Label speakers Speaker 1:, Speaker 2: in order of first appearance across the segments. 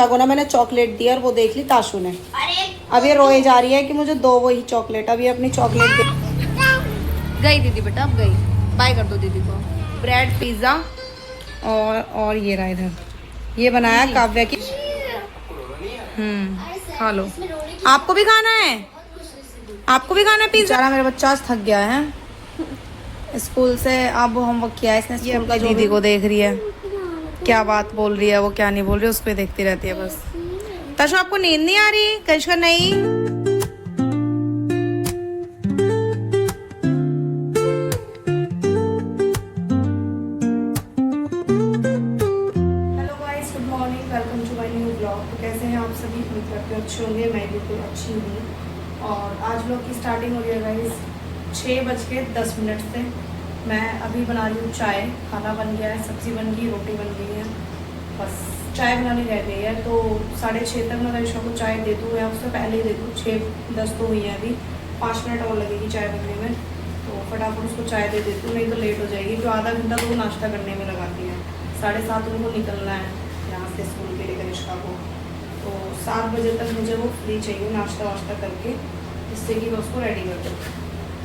Speaker 1: कनिष्का को ना मैंने चॉकलेट दी और वो देख ली ताशु ने। अब ये रोए जा रही है कि मुझे दो वही चॉकलेट। अभी अपनी चॉकलेट दे गई दीदी बेटा, अब गई। बाय कर दो दीदी को। ब्रेड पिज्ज़ा और ये रहा इधर, ये बनाया काव्या की। खा लो। आपको भी खाना है? आपको भी खाना है पिज्जा? मेरा बच्चा आज थक गया है स्कूल से। अब होमवर्क किया है इसने स्कूल का। दीदी को देख रही है, क्या बात बोल रही है वो, क्या नहीं बोल रही है, उस पर देखती रहती है बस। ताशु आपको नींद नहीं आ रही? कनिष्का नहीं। Hello guys, good morning, welcome to my new blog. तो कैसे हैं आप सभी? उम्मीद करते हैं अच्छे होंगे। मैं बिल्कुल अच्छी हूँ। और आज ब्लॉग की स्टार्टिंग हो रही है गाइस 6:10 से। मैं अभी बना रही हूँ चाय। खाना बन गया है, सब्जी बन गई, रोटी बन गई है, बस चाय बनानी रह गई है। तो 6:30 तक मैं कनिष्का को चाय दे दूँ या उससे पहले ही दे दूँ। 6:10 तो हुई है अभी, 5 मिनट और लगेगी चाय बनने में। तो फटाफट उसको चाय दे देती हूँ, नहीं तो लेट हो जाएगी। जो आधा घंटा तो वो नाश्ता करने में लगाती है। 7:30 उनको निकलना है यहाँ से स्कूल के लिए कनिष्का को। तो 7 बजे तक मुझे वो फ्री चाहिए नाश्ता वाश्ता करके, जिससे कि मैं उसको रेडी कर दूँ।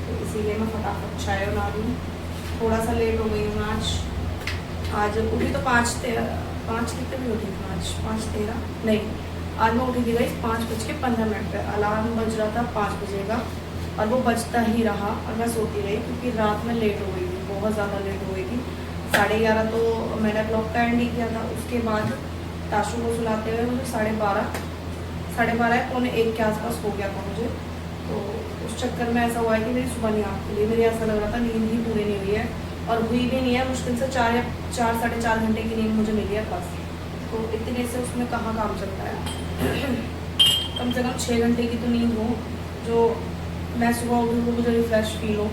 Speaker 1: तो इसीलिए मैं फटाफट चाय बना रही हूँ। थोड़ा सा लेट हो गई हूँ आज उठी तो 5 कितने भी उठी थी आज, 5:13 नहीं, आज मैं उठी थी गई 5:15 पर। अलार्म बज रहा था 5 बजे का और वो बजता ही रहा और मैं सोती रही, क्योंकि रात में लेट हो गई थी, बहुत ज़्यादा लेट हो गई थी। 11:30 तो मैंने ब्लॉग का एंड ही किया था। उसके बाद ताशु को सुलाते हुए मुझे 12:30 पौने 1 के आसपास हो गया था मुझे। तो उस चक्कर में ऐसा हुआ है कि मेरी सुबह नहीं आँख खुली। मेरी ऐसा लग रहा था नींद ही पूरी नहीं हुई है, और हुई भी नहीं है। मुश्किल से 4 या 4-4.5 घंटे की नींद मुझे मिली है बस। तो इतने से उसमें कहाँ काम चलता है। कम से कम 6 घंटे की तो नींद हो, जो मैं सुबह उठी तो मुझे रिफ्रेश फील हो।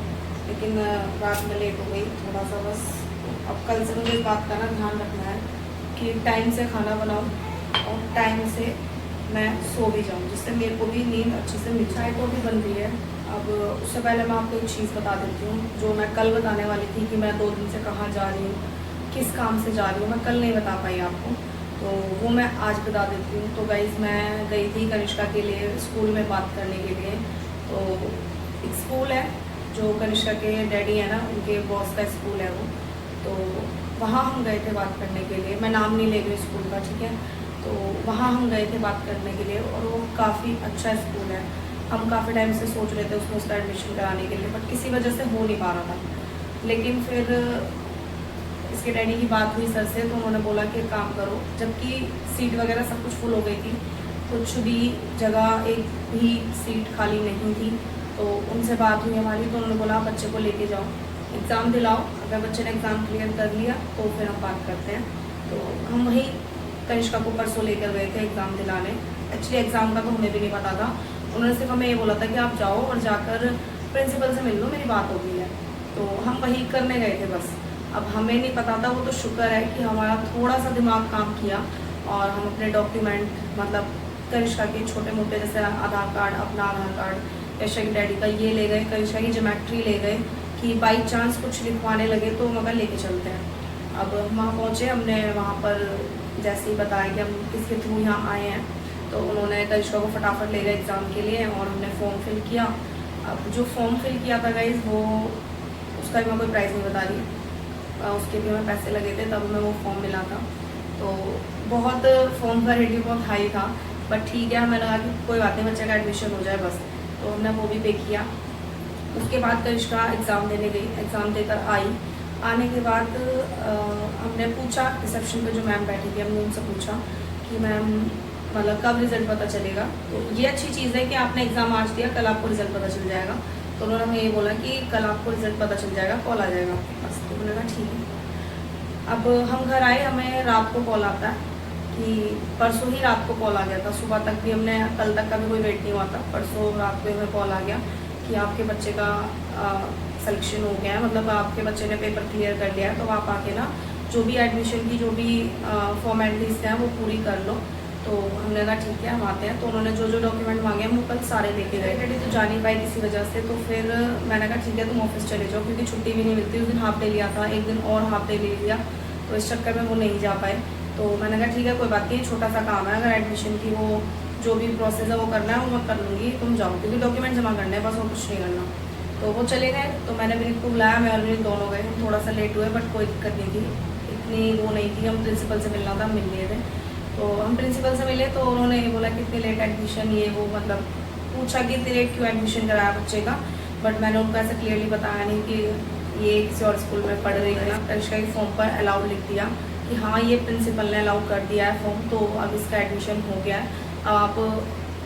Speaker 1: लेकिन रात में लेट हो गई थोड़ा सा बस। अब कल से मुझे इस बात का ना ध्यान रखना है कि टाइम से खाना बनाऊँ और टाइम से मैं सो भी जाऊँ, जिससे मेरे को भी नींद अच्छे से मिल जाए। तो भी बन रही है। अब उससे पहले मैं आपको एक चीज़ बता देती हूँ, जो मैं कल बताने वाली थी कि मैं 2 दिन से कहाँ जा रही हूँ, किस काम से जा रही हूँ। मैं कल नहीं बता पाई आपको, तो वो मैं आज बता देती हूँ। तो गाइज़, मैं गई थी कनिष्का के लिए स्कूल में बात करने के लिए। तो एक स्कूल है जो कनिष्का के डैडी है ना, उनके बॉस का स्कूल है वो। तो वहाँ हम गए थे बात करने के लिए। मैं नाम नहीं ले रही स्कूल का, ठीक है। तो वहाँ हम गए थे बात करने के लिए, और वो काफ़ी अच्छा स्कूल है। हम काफ़ी टाइम से सोच रहे थे उसमें उसका एडमिशन कराने के लिए, बट किसी वजह से हो नहीं पा रहा था। लेकिन फिर इसके डैडी की बात हुई सर से, तो उन्होंने बोला कि काम करो, जबकि सीट वगैरह सब कुछ फुल हो गई थी, कुछ भी जगह एक भी सीट खाली नहीं थी। तो उनसे बात हुई हमारी, तो उन्होंने बोला बच्चे को लेके जाओ, एग्ज़ाम दिलाओ। अगर बच्चे ने एग्ज़ाम क्लियर कर लिया तो फिर हम बात करते हैं। तो हम वहीं कनिष्का को परसों लेकर गए थे एग्ज़ाम दिलाने। एक्चुअली एग्ज़ाम का तो हमें भी नहीं पता था। उन्होंने सिर्फ हमें ये बोला था कि आप जाओ और जाकर प्रिंसिपल से मिल लो, मेरी बात हो गई है। तो हम वही करने गए थे बस। अब हमें नहीं पता था, वो तो शुक्र है कि हमारा थोड़ा सा दिमाग काम किया और हम अपने डॉक्यूमेंट, मतलब कनिष्का के छोटे मोटे जैसे आधार कार्ड, अपना आधार कार्ड, कनिष्का की डैडी का ये ले गए, कनिष्का की ज्योमेट्री ले गए कि बाई चांस कुछ लिखवाने लगे तो मगर लेके चलते हैं। अब वहाँ पहुँचे, हमने वहाँ पर जैसे ही बताया कि हम किसके थ्रू यहाँ आए हैं, तो उन्होंने कनिष्का को फटाफट ले गए एग्ज़ाम के लिए और हमने फॉर्म फिल किया। अब जो फॉर्म फिल किया था गाइज, वो उसका भी मैं कोई प्राइस नहीं बता रही, उसके भी हमें पैसे लगे थे, तब हमें वो फॉर्म मिला था। तो बहुत फॉर्म का रेट बहुत हाई था, बट ठीक है, हमें लगा कि कोई बात नहीं, बच्चे का एडमिशन हो जाए बस। तो हमने वो भी पे किया। उसके बाद कनिष्का एग्ज़ाम देने गई, एग्ज़ाम देकर आई। आने के बाद हमने पूछा, रिसेप्शन पे जो मैम बैठी थी, हमने उनसे पूछा कि मैम मतलब कब रिज़ल्ट पता चलेगा। तो ये अच्छी चीज़ है कि आपने एग्ज़ाम आज दिया, कल आपको रिज़ल्ट पता चल जाएगा। तो उन्होंने हमें ये बोला कि कल आपको रिज़ल्ट पता चल जाएगा, कॉल आ जाएगा बस। तो उन्होंने कहा ठीक है। अब हम घर आए, हमें रात को कॉल आता है कि परसों ही रात को कॉल आ गया था। सुबह तक भी हमने, कल तक का भी कोई वेट नहीं हुआ था, परसों रात को हमें कॉल आ गया कि आपके बच्चे का सिलेक्शन हो गया है, मतलब आपके बच्चे ने पेपर क्लियर कर लिया है, तो आप आके ना जो भी एडमिशन की जो भी फॉर्मेलिटीज़ हैं वो पूरी कर लो। तो हमने कहा ठीक है, हम आते हैं। तो उन्होंने जो जो डॉक्यूमेंट मांगे हम वो कल सारे लेके गए। डैडी तो जा नहीं पाई किसी वजह से, तो फिर मैंने कहा ठीक है, तुम ऑफिस चले जाओ, क्योंकि छुट्टी भी नहीं मिलती। उस दिन हाफ डे लिया था, एक दिन और हाफ डे ले लिया, तो इस चक्कर में वो नहीं जा पाए। तो मैंने कहा ठीक है कोई बात नहीं, छोटा सा काम है, अगर एडमिशन की वो जो भी प्रोसेस है वो करना है वो मैं कर लूँगी, तुम जाओ, क्योंकि डॉक्यूमेंट जमा करने हैं बस, और कुछ नहीं करना। तो वो चले गए। तो मैंने विनीत को बुलाया, मैं और विनीत दोनों गए। हम थोड़ा सा लेट हुए बट कोई दिक्कत नहीं थी, इतनी वो नहीं थी। हम प्रिंसिपल से मिलना था, हम मिल लिए थे। तो हम प्रिंसिपल से मिले तो उन्होंने बोला कि इतनी लेट एडमिशन, ये वो, मतलब पूछा कि इतनी लेट क्यों एडमिशन कराया बच्चे का। बट मैंने उनको ऐसा क्लियरली बताया नहीं कि ये किसी और स्कूल में पढ़ रही है ना। कनिष्का के फॉर्म पर अलाउड लिख दिया कि हाँ ये प्रिंसिपल ने अलाउ कर दिया है फॉर्म, तो अब इसका एडमिशन हो गया है, अब आप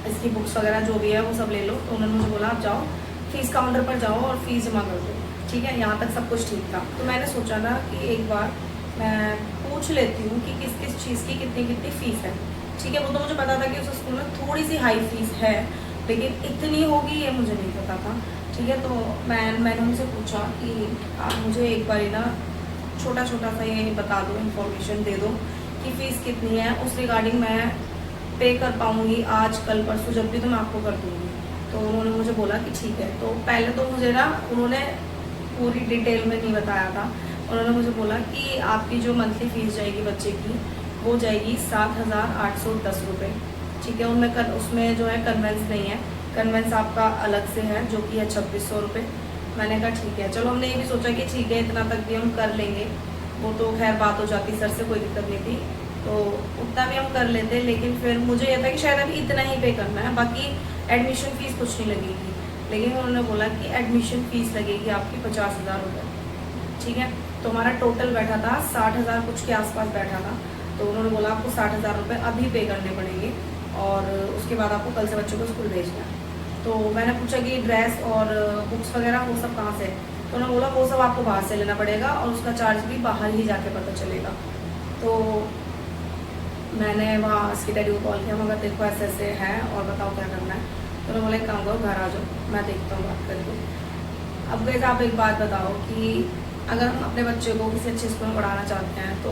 Speaker 1: इसकी बुक्स वगैरह जो भी है वो सब ले लो। तो उन्होंने मुझे बोला आप जाओ फीस काउंटर पर जाओ और फीस जमा कर दो, ठीक है। यहाँ तक सब कुछ ठीक था। तो मैंने सोचा था कि एक बार मैं पूछ लेती हूँ कि किस किस चीज़ की कितनी कितनी फ़ीस है, ठीक है। वो तो मुझे पता था कि उस स्कूल में थोड़ी सी हाई फीस है, लेकिन इतनी होगी ये मुझे नहीं पता था, ठीक है। तो मैंने उनसे पूछा कि आप मुझे एक बार ना छोटा छोटा सा ये बता दो, इन्फॉर्मेशन दे दो कि फ़ीस कितनी है, उस रिगार्डिंग मैं पे कर पाऊँगी आज कल परसों जब भी, तो मैं आपको कर दूँगी। तो उन्होंने मुझे बोला कि ठीक है। तो पहले तो मुझे ना उन्होंने पूरी डिटेल में नहीं बताया था। उन्होंने मुझे बोला कि आपकी जो मंथली फ़ीस जाएगी बच्चे की वो जाएगी 7,810 रुपये, ठीक है। उनमें उसमें जो है कन्वेंस नहीं है, कन्वेंस आपका अलग से है जो कि है 2,600 रुपये। मैंने कहा ठीक है, चलो हमने ये भी सोचा कि ठीक है इतना तक भी हम कर लेंगे, वो तो खैर बात हो जाती, सर से कोई दिक्कत नहीं थी, तो उतना भी हम कर लेते। लेकिन फिर मुझे ये था कि शायद अभी इतना ही पे करना है, बाकी एडमिशन फ़ीस कुछ नहीं लगेगी। लेकिन उन्होंने बोला कि एडमिशन फ़ीस लगेगी आपकी 50,000 रुपये, ठीक है। तो हमारा टोटल बैठा था 60,000 कुछ के आसपास बैठा था। तो उन्होंने बोला आपको 60,000 रुपये अभी पे करने पड़ेंगे और उसके बाद आपको कल से बच्चों को स्कूल भेजना है। तो मैंने पूछा कि ड्रेस और बुक्स वगैरह वो सब कहाँ से, तो उन्होंने बोला वो सब आपको बाहर से लेना पड़ेगा और उसका चार्ज भी बाहर ही जाके पता चलेगा। तो मैंने वहाँ उसकी डैडी को कॉल किया, मगर देखो ऐसे ऐसे है और बताओ क्या करना है। तो उन्होंने बोला एक काम करो घर आ जाओ, मैं देखता हूँ बात करके। अब गए आप एक बात बताओ कि अगर हम अपने बच्चे को किसी अच्छे स्कूल में पढ़ाना चाहते हैं तो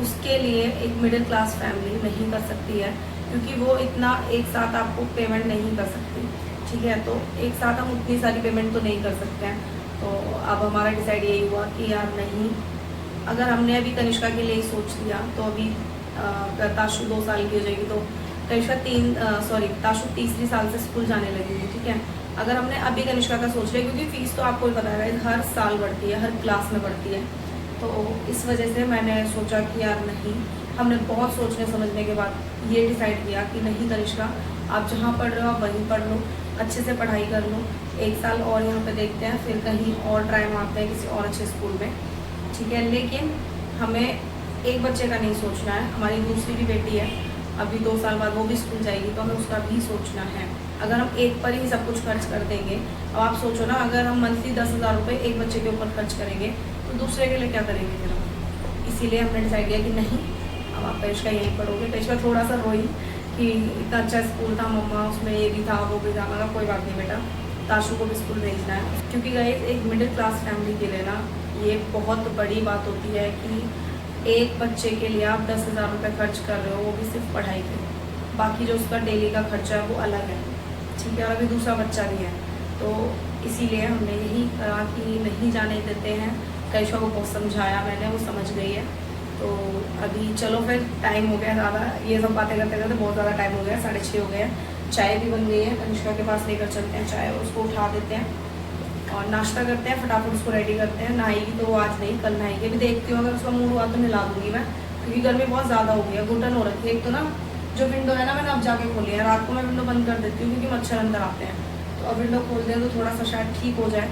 Speaker 1: उसके लिए एक मिडिल क्लास फैमिली नहीं कर सकती है, क्योंकि वो इतना एक साथ आपको पेमेंट नहीं कर सकती, ठीक है। तो एक साथ हम उतनी सारी पेमेंट तो नहीं कर सकते हैं। तो अब हमारा डिसाइड यही हुआ कि यार नहीं, अगर हमने अभी कनिष्का के लिए सोच लिया तो अभी ताशु 2 साल की हो जाएगी, तो कनिष्का ताशु तीसरी साल से स्कूल जाने लगेगी, ठीक है। अगर हमने अभी कनिष्का का सोच लिया, क्योंकि फ़ीस तो आपको भी पता है हर साल बढ़ती है, हर क्लास में बढ़ती है, तो इस वजह से मैंने सोचा कि यार नहीं, हमने बहुत सोचने समझने के बाद ये डिसाइड किया कि नहीं कनिष्का, आप जहाँ पढ़ रहे हो आप वहीं पढ़ लो, अच्छे से पढ़ाई कर लो, 1 साल और यहाँ पे देखते हैं, फिर कहीं और ट्राई मारते हैं किसी और अच्छे स्कूल में, ठीक है। लेकिन हमें एक बच्चे का नहीं सोचना है, हमारी दूसरी भी बेटी है, अभी 2 साल बाद वो भी स्कूल जाएगी, तो हमें उसका भी सोचना है। अगर हम एक पर ही सब कुछ खर्च कर देंगे, अब आप सोचो ना, अगर हम मंथली 10,000 रुपये एक बच्चे के ऊपर खर्च करेंगे तो दूसरे के लिए क्या करेंगे फिर हम। इसीलिए हमने डिसाइड किया कि नहीं, अब आप कनिष्का यहीं पढ़ोगे। कनिष्का थोड़ा सा रोई कि इतना अच्छा स्कूल था मम्मा, उसमें ये भी था वो भी था। मगर कोई बात नहीं बेटा, ताशु को भी स्कूल भेजना है, क्योंकि गाइस एक मिडिल क्लास फैमिली के लिए ना ये बहुत बड़ी बात होती है कि एक बच्चे के लिए आप 10,000 रुपये खर्च कर रहे हो, वो भी सिर्फ पढ़ाई पे, बाकी जो उसका डेली का खर्चा है वो अलग है, ठीक है। और अभी दूसरा बच्चा भी है, तो इसीलिए हमने यही कहा कि नहीं जाने देते हैं। कनिष्का को बहुत समझाया मैंने, वो समझ गई है। तो अभी चलो फिर टाइम हो गया ज़्यादा, ये सब बातें करते करते बहुत ज़्यादा टाइम हो गया, 6:30 हो गए। चाय भी बन गई है, कनिष्का के पास लेकर चलते हैं चाय, उसको उठा देते हैं और नाश्ता करते हैं, फटाफट उसको रेडी करते हैं। नहाएगी तो वो आज नहीं, कल नहाएगी। अभी देखती हूँ अगर उसका मूड हुआ तो नहला दूँगी मैं, क्योंकि गर्मी बहुत ज़्यादा हो गई है, घुटन हो रखी है। एक तो ना जो विंडो है ना मैंने अब जाके खोली है, रात को मैं विंडो बंद कर देती हूँ क्योंकि मच्छर अंदर आते हैं, तो अब विंडो खोल दें तो थोड़ा सा शायद ठीक हो जाए,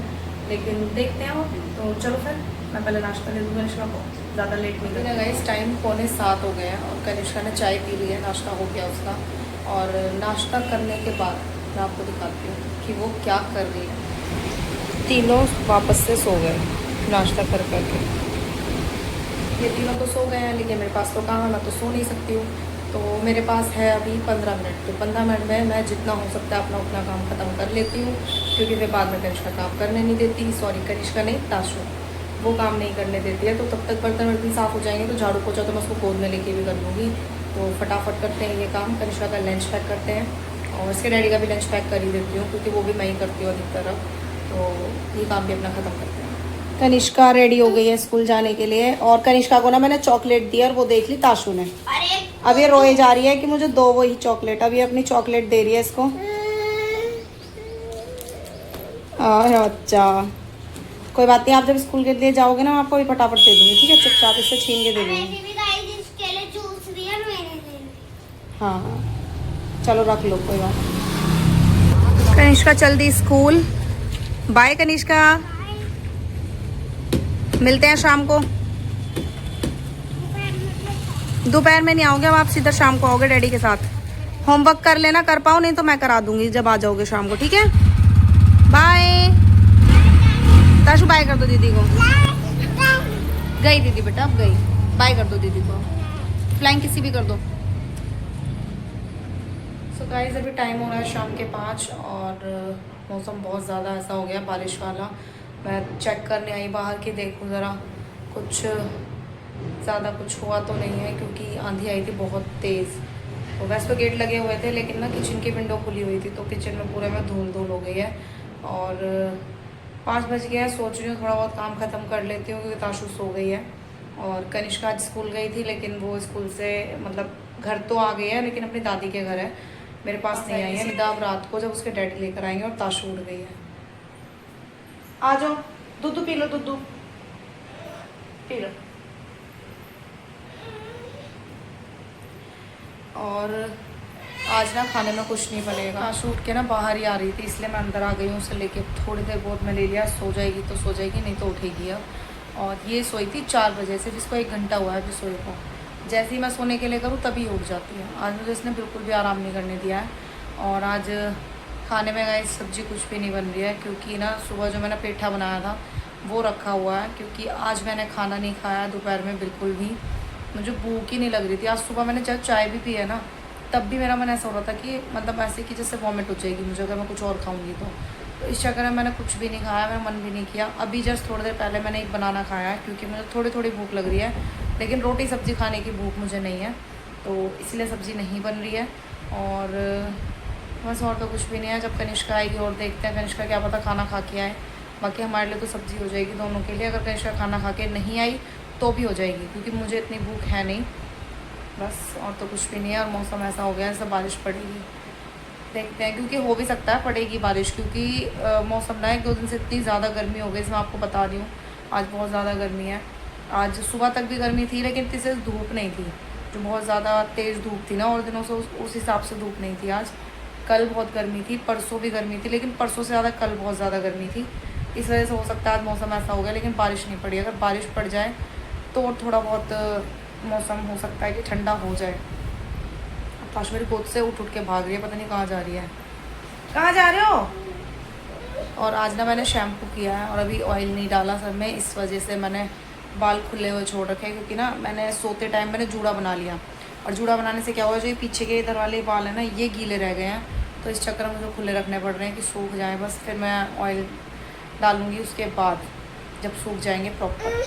Speaker 1: लेकिन देखते हैं वो। तो चलो फिर मैं पहले नाश्ता दे दूँगी कनिष्का को, ज़्यादा लेट नहीं करेगा। इस टाइम 6:45 हो गए हैं और कनिष्का ने चाय पी ली है, नाश्ता हो गया उसका। और नाश्ता करने के बाद मैं आपको दिखाती हूँ कि वो क्या कर रही है। तीनों वापस से सो गए नाश्ता कर करके, ये तीनों तो सो गए हैं, लेकिन मेरे पास तो कहाँ, मैं तो सो नहीं सकती हूँ। तो मेरे पास है अभी 15 मिनट, तो 15 मिनट में मैं जितना हो सकता है अपना काम ख़त्म कर लेती हूँ, क्योंकि फिर बाद में कनिष्का काम करने नहीं देती, कनिष्का नहीं ताशु, वो काम नहीं करने देती है। तो तब तक बर्तन वर्तन साफ़ हो जाएंगे, तो झाड़ू पोछा तो मैं उसको गोद में लेके भी कर लूँगी। तो फटाफट करते हैं ये काम, कनिष्का का लंच पैक करते हैं और इसके डैडी का भी लंच पैक कर ही देती हूँ, क्योंकि वो भी मैं ही करती हूँ अधिकतर। तो ये काम भी अपना ख़त्म करते हैं। कनिष्का रेडी हो गई है स्कूल जाने के लिए और कनिष्का को ना मैंने चॉकलेट दी और वो देख ली ताशु ने। अब ये रोए जा रही है कि मुझे दो वही चॉकलेट। अब ये अपनी चॉकलेट दे रही है इसको। अच्छा कोई बात नहीं, आप जब स्कूल के लिए जाओगे ना मैं आपको भी फटाफट दे दूंगी, ठीक है? चुपचाप इससे छीन के दे दूंगी। हाँ चलो रख लो, कोई बात नहीं। कनिष्का चल दी स्कूल। बाय कनिष्का, मिलते हैं शाम को। दोपहर में नहीं आओगे अब आप, सीधा शाम को आओगे डैडी के साथ। होमवर्क कर लेना, कर पाओ नहीं तो मैं करा दूंगी जब आ जाओगे शाम को, ठीक है? बाय ताशु, बाय कर दो दीदी को। गई दीदी बेटा, अब गई। बाय कर दो दीदी को, फ्लाइंग किसी भी कर दो। सो गाइस अभी टाइम हो रहा है शाम के 5 और मौसम बहुत ज़्यादा ऐसा हो गया बारिश वाला। मैं चेक करने आई बाहर की, देखूँ ज़रा कुछ ज़्यादा कुछ हुआ तो नहीं है, क्योंकि आंधी आई थी बहुत तेज़। तो वैसे तो गेट लगे हुए थे लेकिन ना किचन की विंडो खुली हुई थी, तो किचन में पूरे में धूल धूल हो गई है। और 5 बज गया है, सोच रही हूँ थोड़ा बहुत काम ख़त्म कर लेती हूँ क्योंकि ताशु सो गई है। और कनिष्का आज स्कूल गई थी लेकिन वो स्कूल से मतलब घर तो आ गई है लेकिन अपनी दादी के घर है, मेरे पास नहीं आई है। सीधा अब रात को जब उसके डैडी लेकर आएंगे। और ताशु उड़ गई है। आ जाओ, दूध पी लो, दूध पी लो। और आज ना खाने में कुछ नहीं बनेगा। ताशु उठ के ना बाहर ही आ रही थी, इसलिए मैं अंदर आ गई हूँ उसे लेके। थोड़ी देर बहुत मैं ले लिया, सो जाएगी तो सो जाएगी, नहीं तो उठेगी अब। और ये सोई थी 4 बजे से, जिसको 1 घंटा हुआ है अभी सोए को। जैसे ही मैं सोने के लिए करूँ तभी उठ जाती है। आज मुझे इसने बिल्कुल भी आराम नहीं करने दिया है। और आज खाने में गाइस सब्ज़ी कुछ भी नहीं बन रही है, क्योंकि ना सुबह जो मैंने पेठा बनाया था वो रखा हुआ है। क्योंकि आज मैंने खाना नहीं खाया दोपहर में बिल्कुल भी, मुझे भूख ही नहीं लग रही थी। आज सुबह मैंने जब चाय भी पी है ना, तब भी मेरा मन ऐसा हो रहा था कि मतलब ऐसे कि जैसे वॉमिट हो जाएगी मुझे अगर मैं कुछ और खाऊंगी तो इस चक्कर में मैंने कुछ भी नहीं खाया, मेरा मन भी नहीं किया। अभी जस्ट थोड़ी देर पहले मैंने एक बनाना खाया है, क्योंकि मुझे थोड़ी थोड़ी भूख लग रही है, लेकिन रोटी सब्ज़ी खाने की भूख मुझे नहीं है, तो इसलिए सब्ज़ी नहीं बन रही है। और बस और तो कुछ भी नहीं है। जब कनिष्का आएगी और देखते हैं, कनिष्का क्या पता खाना खा के आए। बाकी हमारे लिए तो सब्ज़ी हो जाएगी दोनों के लिए। अगर कनिष्का खाना खा के नहीं आई तो भी हो जाएगी, क्योंकि मुझे इतनी भूख है नहीं। बस और तो कुछ भी नहीं है। और मौसम ऐसा हो गया है जैसे बारिश पड़ेगी, देखते हैं, क्योंकि हो भी सकता है पड़ेगी बारिश, क्योंकि मौसम ना 1-2 दिन से इतनी ज़्यादा गर्मी हो गई। इसमें आपको बता रही हूँ आज बहुत ज़्यादा गर्मी है। आज सुबह तक भी गर्मी थी लेकिन इतनी से धूप नहीं थी, जो बहुत ज़्यादा तेज़ धूप थी ना और दिनों से उस हिसाब से धूप नहीं थी आज। कल बहुत गर्मी थी, परसों भी गर्मी थी, लेकिन परसों से ज़्यादा कल बहुत ज़्यादा गर्मी थी। इस वजह से हो सकता है आज मौसम ऐसा हो गया, लेकिन बारिश नहीं पड़ी। अगर बारिश पड़ जाए तो थोड़ा बहुत मौसम हो सकता है कि ठंडा हो जाए। ताशु मेरी गोद से उठ के भाग रही है, पता नहीं कहाँ जा रही है। कहाँ जा रहे हो? और आज ना मैंने शैम्पू किया है और अभी ऑयल नहीं डाला सर में, इस वजह से मैंने बाल खुले हुए छोड़ रखे हैं। क्योंकि ना मैंने सोते टाइम मैंने जूड़ा बना लिया, और जूड़ा बनाने से क्या हुआ, जो ये पीछे के इधर वाले बाल है ना ये गीले रह गए हैं, तो इस चक्कर में मुझे खुले रखने पड़ रहे हैं कि सूख जाएँ। बस फिर मैं ऑयल डालूँगी उसके बाद, जब सूख जाएंगे प्रॉपर।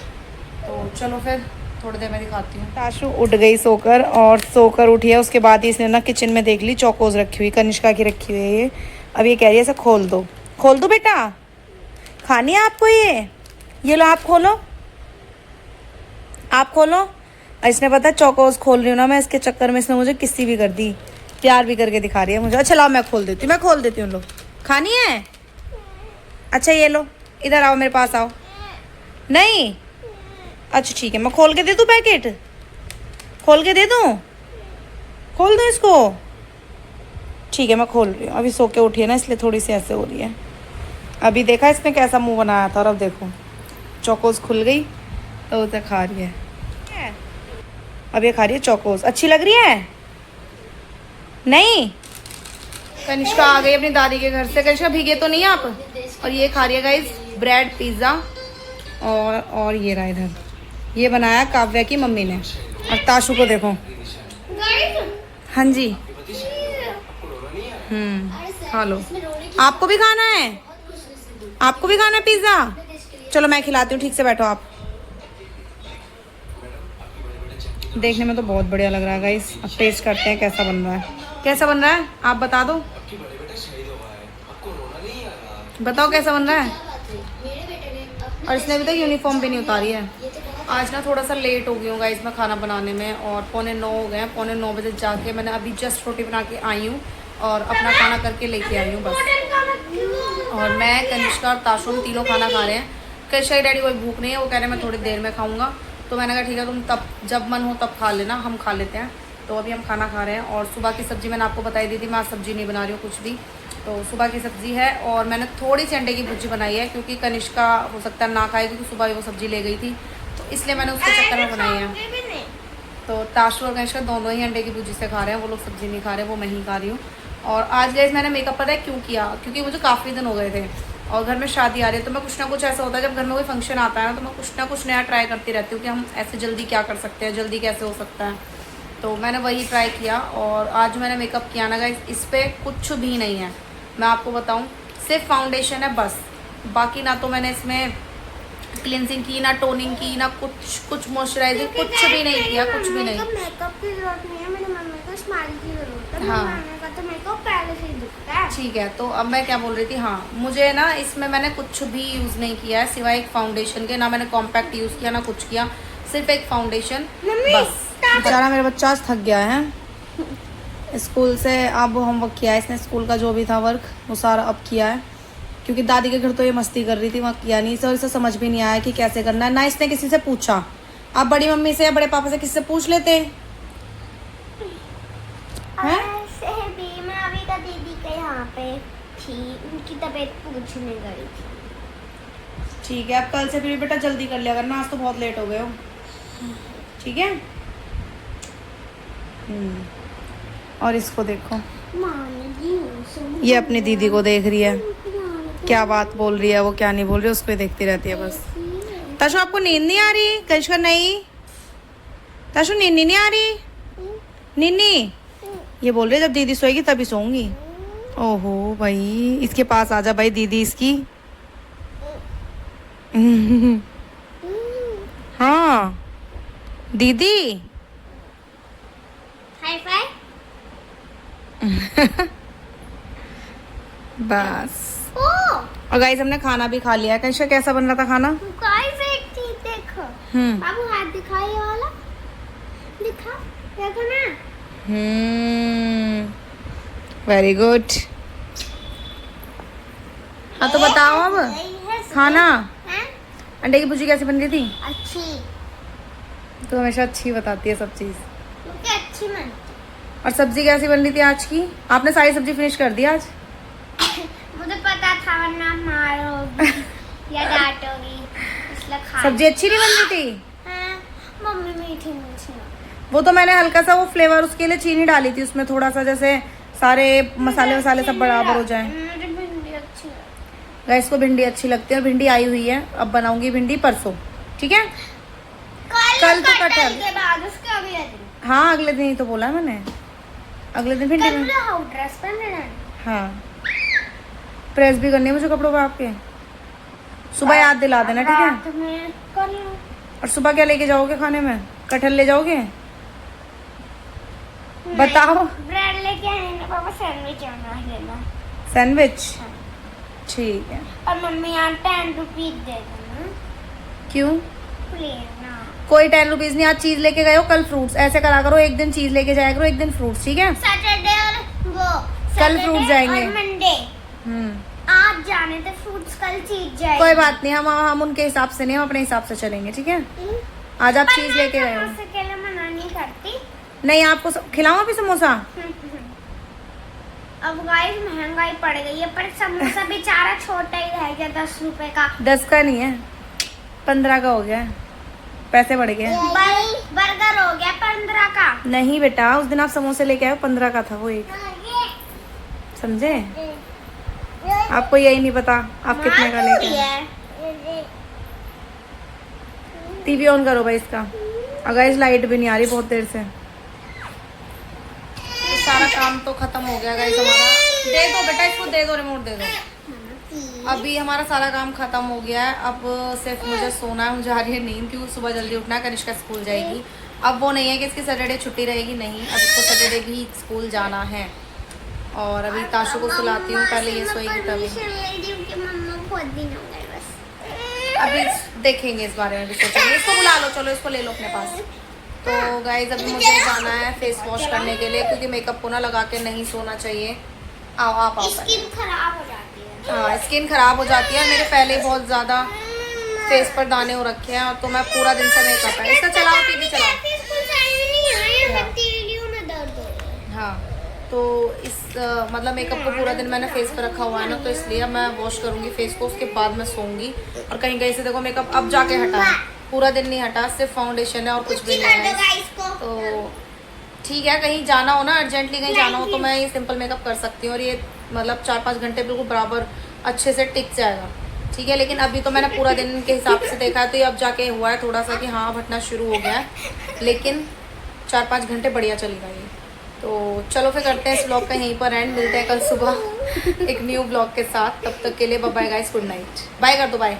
Speaker 1: तो चलो फिर थोड़ी देर में दिखाती हूँ। ताशु उठ गई सोकर, और सोकर उठी है उसके बाद ही इसने ना किचन में देख ली चौकोज रखी हुई, कनिष्का की रखी हुई है ये। अब ये कह रही है इसे खोल दो, खोल दो बेटा, खानी है आपको ये लो आप खोलो, आप खोलो। इसने पता चौकोज खोल रही हूँ ना मैं, इसके चक्कर में इसने मुझे किसी भी कर दी, प्यार भी करके दिखा रही है मुझे। अच्छा लाओ मैं खोल देती हूँ, मैं खोल देती हूँ। लो खानी है? अच्छा ये लो, इधर आओ मेरे पास आओ। नहीं अच्छा ठीक है, मैं खोल के दे दूँ पैकेट, खोल के दे दूँ, खोल दूँ इसको? ठीक है मैं खोल रही हूँ। अभी सो के उठी है ना इसलिए थोड़ी सी ऐसे हो रही है। अभी देखा इसने कैसा मुंह बनाया था, और अब देखो चौकोस खुल गई तो उसे खा रही है। अब ये खा रही है चौकोस। अच्छी लग रही है? नहीं। कनिष्का आ गई अपनी दादी के घर से। कनिष्का भीगे तो नहीं आप? और ये खा रही है गाइस ब्रेड पिज़्ज़ा, और ये रहा इधर, ये बनाया काव्या की मम्मी ने। और ताशु को देखो। हाँ जी खा लो। आपको भी खाना है? आपको भी खाना है पिज़्ज़ा? चलो मैं खिलाती हूँ, ठीक से बैठो आप। देखने में तो बहुत बढ़िया लग रहा है गाइस, अब टेस्ट करते हैं कैसा बन रहा है। कैसा बन रहा है आप बता दो, बताओ कैसा बन रहा है। और इसने अभी तक यूनिफॉर्म भी नहीं उतारी है। आज ना थोड़ा सा लेट हो गई हूँ गाइस मैं खाना बनाने में, और 8:45 हो गए हैं। 8:45 बजे जाके मैंने अभी जस्ट रोटी बना के आई हूँ और अपना खाना करके लेके आई हूँ बस। और मैं, कनिष्का और ताशुम तीनों खाना खा रहे हैं। कनिष्का की डैडी कोई भूख नहीं है, वो कह रहे हैं मैं थोड़ी देर में खाऊंगा। तो मैंने कहा ठीक है, तुम तब जब मन हो तब खा लेना, हम खा लेते हैं। तो अभी हम खाना खा रहे हैं। और सुबह की सब्ज़ी मैंने आपको बताई दी थी, मैं आज सब्ज़ी नहीं बना रही हूँ कुछ भी। तो सुबह की सब्ज़ी है और मैंने थोड़ी सी अंडे की भुर्जी बनाई है, क्योंकि कनिष्का हो सकता है ना खाए, क्योंकि सुबह ही वो सब्ज़ी ले गई थी, तो इसलिए मैंने उसके चक्कर में बनाई है। तो ताशु और कनिष्का दोनों ही अंडे की भुर्जी से खा रहे हैं, वो लोग सब्ज़ी नहीं खा रहे, वो मैं ही खा रही हूँ। और आज गाइस मैंने मेकअप पता है क्यों किया, क्योंकि मुझे काफ़ी दिन हो गए थे और घर में शादी आ रही है, तो मैं कुछ ना कुछ ऐसा होता है जब घर में कोई फंक्शन आता है ना, तो मैं कुछ ना कुछ नया ट्राई करती रहती हूँ कि हम ऐसे जल्दी क्या कर सकते हैं, जल्दी कैसे हो सकता है। तो मैंने वही ट्राई किया और आज मैंने मेकअप किया ना गाइस, इस पर कुछ भी नहीं है, मैं आपको बताऊँ, सिर्फ फाउंडेशन है बस। बाकी ना तो मैंने इसमें क्लिनजिंग की, ना टोनिंग की, ना कुछ मॉइस्चराइजिंग, कुछ भी नहीं किया, कुछ भी नहीं।
Speaker 2: मेकअप की जरूरत नहीं है, मेरी मम्मी को स्माइल की जरूरत है।
Speaker 1: हाँ,
Speaker 2: मम्मी का तो मेकअप पहले से ही दिखता है।
Speaker 1: ठीक है। तो अब मैं क्या बोल रही थी, हाँ मुझे ना इसमें मैंने कुछ भी यूज़ नहीं किया है सिवाय एक फाउंडेशन के, ना मैंने कॉम्पैक्ट यूज़ किया ना कुछ किया, सिर्फ एक फाउंडेशन बस। बेचारा मेरा बच्चा आज थक गया है स्कूल से, अब होमवर्क किया है इसने, स्कूल का जो भी था वर्क वो सारा अब किया है, क्योंकि दादी के घर तो ये मस्ती कर रही थी, वहाँ किया नहीं। सर इसे समझ भी नहीं आया कि कैसे करना है, ना इसने किसी से पूछा। आप बड़ी मम्मी से या बड़े पापा से किसी से पूछ लेते हैं?
Speaker 2: मैं अभी का दीदी के यहाँ पे थी, उनकी तबीयत पूछने गई थी।
Speaker 1: ठीक है, अब कल से फिर बेटा जल्दी कर लिया करना, आज तो बहुत लेट हो गए हो, ठीक है। और इसको देखो, ये अपनी दीदी को देख रही है, क्या बात बोल रही है वो, क्या नहीं बोल रही, उसको ही देखती रहती है बस। ताशु आपको नींद नहीं आ रही? कनिष्का नहीं, ताशु नींद नहीं आ रही? नीनी ये बोल रही है जब दीदी सोएगी तभी सोऊंगी। ओहो भाई, इसके पास आ जा भाई दीदी इसकी। हाँ दीदी,
Speaker 2: हाई फाई।
Speaker 1: बस। और गाइस हमने खाना भी खा लिया है। कनिष्का कैसा बन रहा था खाना?
Speaker 2: गाइस एक चीज देखो, बाबू हाथ दिखाई ये वाला, दिखा, देखो ना।
Speaker 1: Very good. हाँ तो बताओ अब खाना, अंडे की भुर्जी कैसी बन रही थी?
Speaker 2: अच्छी।
Speaker 1: तो हमेशा अच्छी बताती है सब चीज,
Speaker 2: क्योंकि अच्छी मन।
Speaker 1: और सब्जी कैसी बन रही थी आज की? आपने सारी सब्जी फिनिश कर दी आज?
Speaker 2: मुझे पता था वरना मारोगी या डांटोगी, इसलिए खा।
Speaker 1: सब्जी अच्छी नहीं बन रही थी?
Speaker 2: हाँ, मम्मी मीठी मीठी।
Speaker 1: वो तो मैंने हल्का सा वो फ्लेवर उसके लिए चीनी डाली थी उसमें, थोड़ा सा जैसे सारे मसाले वसाले सब बराबर हो जाए।
Speaker 2: मुझे भिंडी अच्छी है।
Speaker 1: गाइस को भिंडी अच्छी लगती है, और भिंडी आई हुई है, अब बनाऊंगी भिंडी परसों, ठीक है। कल तो कटहल
Speaker 2: के बाद उसके अगले दिन।
Speaker 1: हाँ अगले दिन ही तो बोला है मैंने, अगले दिन भिंडी।
Speaker 2: ड्रेस पहनना।
Speaker 1: हाँ प्रेस भी करनी है मुझे कपड़ों पर आपके, सुबह याद दिला देना, ठीक है। और सुबह क्या लेके जाओगे खाने में? कटहल ले जाओगे? बताओ।
Speaker 2: ब्रेड लेके आए ना पापा, सैंडविच आना लेना।
Speaker 1: सैंडविच, ठीक है।
Speaker 2: और मम्मी यार 10 रुपीज दे देना।
Speaker 1: क्यों?
Speaker 2: प्लीज ना।
Speaker 1: कोई 10 रुपीज नहीं, आज चीज लेके गए हो, कल फ्रूट्स। ऐसे करा करो, एक दिन चीज लेके जाया करो, एक दिन फ्रूट्स, ठीक है।
Speaker 2: सैटरडे और वो
Speaker 1: कल फ्रूट जाएंगे,
Speaker 2: मंडे आज जाने थे फ्रूट्स, कल चीज जाएगी।
Speaker 1: कोई बात नहीं, हम उनके हिसाब से नहीं, हम अपने हिसाब से चलेंगे, ठीक है। आज आप चीज लेके गए हो।
Speaker 2: मना नहीं करती।
Speaker 1: नहीं आपको खिलाऊं अभी समोसा?
Speaker 2: अब गाइस महंगाई पड़ गई है, पर समोसा बेचारा छोटा ही रह गया 10 रुपए का।
Speaker 1: 10 का नहीं है, 15 का हो गया, पैसे बढ़ गए।
Speaker 2: बर्गर हो गया 15 का।
Speaker 1: नहीं बेटा, उस दिन आप समोसे लेके आए 15 का था वो एक, समझे? आपको यही नहीं पता आप कितने का लेके आए। टीवी ऑन करो भाई इसका। अगर इस लाइट भी नहीं आ रही बहुत देर से। सारा काम तो खत्म हो गया गाइस हमारा। दे दो बेटा इसको, दे दो रिमोट, दे दो। अभी हमारा सारा काम खत्म हो गया है, अब सिर्फ मुझे सोना है, मुझे आ रही है नींद, क्योंकि सुबह जल्दी उठना है, कनिष्का स्कूल जाएगी। अब वो नहीं है कि इसकी सैटरडे छुट्टी रहेगी, नहीं, अब इसको सैटरडे भी स्कूल जाना है। और अभी ताशु को सुलाती हूँ, पहले ये सोएगी तभी। अभी देखेंगे इस बारे में भी सोचेंगे। इसको बुला लो, चलो इसको ले लो अपने पास। तो गाइज अभी मुझे जाना है फेस वॉश करने के लिए, क्योंकि मेकअप को ना लगा के नहीं सोना चाहिए। आओ आप आओ।
Speaker 2: स्किन खराब हो जाती है।
Speaker 1: हाँ स्किन खराब हो जाती है। मेरे पहले बहुत ज़्यादा फेस पर दाने हो रखे हैं, तो मैं पूरा दिन से मेकअप है। इसका चलाओ, टीवी चलाओ। हाँ तो इस मतलब मेकअप को पूरा दिन मैंने फेस पर रखा हुआ है ना, तो इसलिए मैं वॉश करूँगी फेस को, उसके बाद मैं सोऊंगी। और कहीं कहीं से देखो मेकअप अब जाके हटा है, पूरा दिन नहीं हटा, सिर्फ फाउंडेशन है और कुछ भी नहीं है। तो ठीक है, कहीं जाना हो ना, अर्जेंटली कहीं जाना हो, तो मैं ये सिंपल मेकअप कर सकती हूँ और ये मतलब 4-5 घंटे बिल्कुल बराबर अच्छे से टिक जाएगा। ठीक है, लेकिन अभी तो मैंने पूरा दिन के हिसाब से देखा है, तो ये अब जाके हुआ है थोड़ा सा कि हाँ हटना शुरू हो गया है, लेकिन 4-5 घंटे बढ़िया चलेगा ये। तो चलो फिर करते हैं इस ब्लॉग का यहीं पर एंड, मिलते हैं कल सुबह एक न्यू ब्लॉग के साथ। तब तक के लिए bye guys, good night. Bye कर दो, बाय।